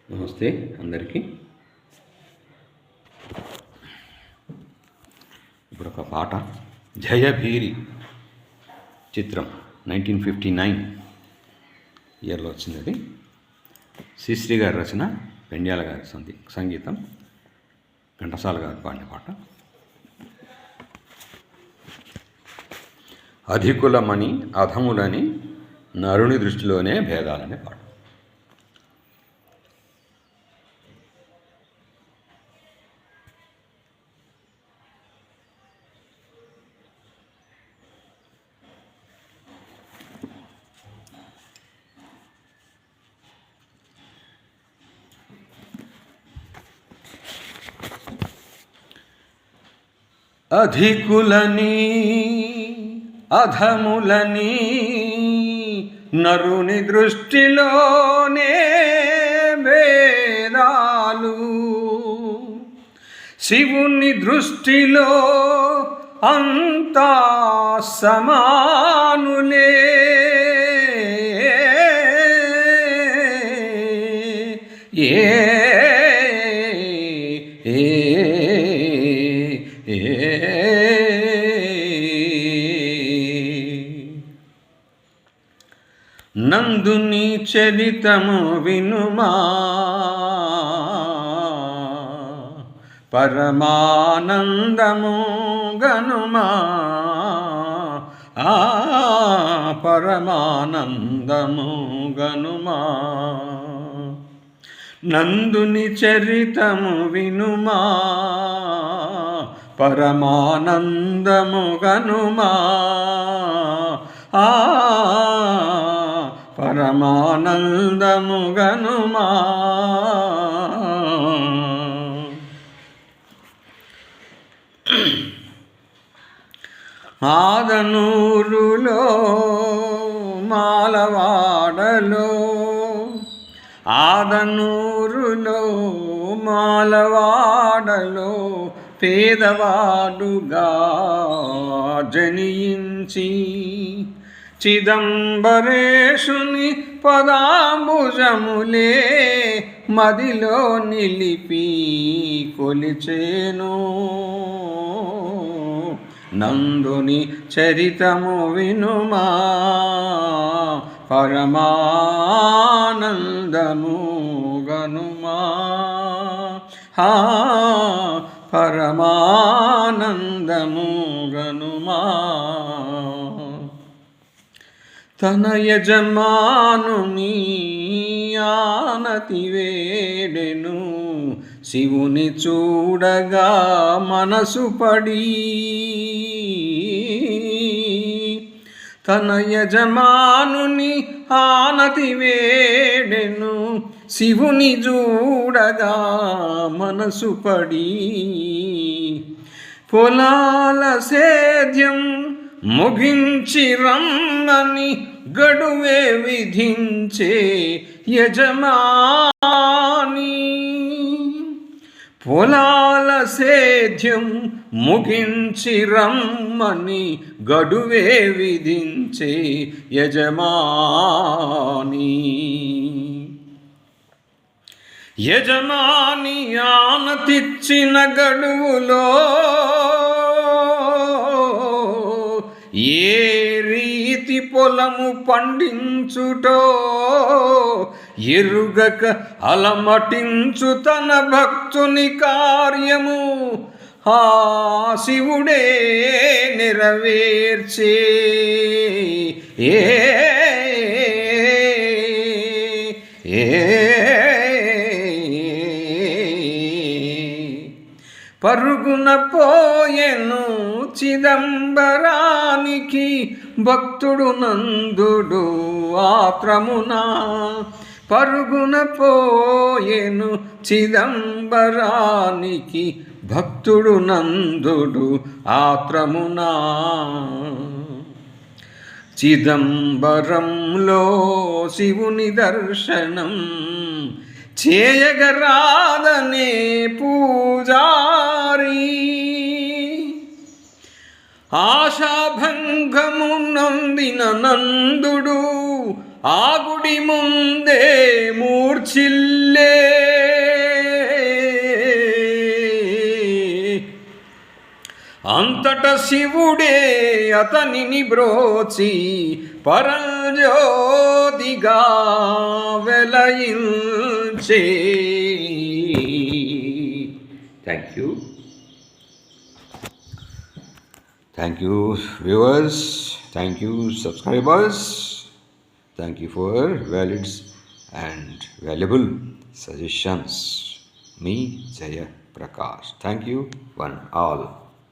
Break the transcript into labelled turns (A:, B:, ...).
A: నమస్తే అందరికీ. ఇప్పుడు ఒక పాట, జయభీరి చిత్రం 1959 ఇయర్లో వచ్చింది. అది శ్రీశ్రీ గారి రచన, పెండ్యాల గారి సంగీతం, ఘంటసాల గారు పాడిన పాట. అధికులమని అధములని నరుని దృష్టిలోనే భేదాలనే పాట. అధికులని అధములని నరుని దృష్టిలోనే భేదాలు, శివుని దృష్టిలో అంతా సమానులే. నందుని చరితము వినుమా, పరమానందము గనుమా, పరమానందము గనుమా. నందుని చరితము వినుమా, పరమానందము గనుమా, పరమానందము గనుమా. ఆదనూరులో మాలవాడలో, ఆదనూరులో మాలవాడలో పేదవాడుగా జనించి చిదంబరేశుని పదాంబుజములే మదిలో నిలిపి కొలిచేను. నందుని చరితము వినుమా, పరమానందము గనుమా, పరమానందము గనుమా. తన యజమానుని ఆనతి వేడెను, శివుని చూడగా మనసు పడి. తన యజమానుని ఆనతి వేడెను, శివుని చూడగా మనసు పడి. పొలాల సేద్యం ముగించి రమ్మని గడువే విధించే యజమాని. పొలాల సేద్యం ముగించి రమ్మని గడువే విధించే యజమాని. యజమాని ఆనతిచ్చిన గడువులో ఏ రీతి పొలము పండించుటో ఎరుగక అలమటించు తన భక్తుని కార్యము ఆ శివుడే నెరవేర్చే. పరుగున పోయెను చిదంబరానికి భక్తుడు నందుడు ఆత్రమున. పరుగున పోయెను చిదంబరానికి భక్తుడు నందుడు ఆత్రమున. చిదంబరంలో శివుని దర్శనం చేయగరాదనే పూజారి. ఆశాభంగము నొందిన నందుడు ఆ గుడి ముందే మూర్ఛిల్లే. అంతట శివుడే అతనిని బ్రోచి పరంజ్యోతిగా వెలయించే. Thank you. Thank you, viewers. Thank you, subscribers. Thank you for valid and valuable suggestions. Me, Jaya Prakash. Thank you, one all.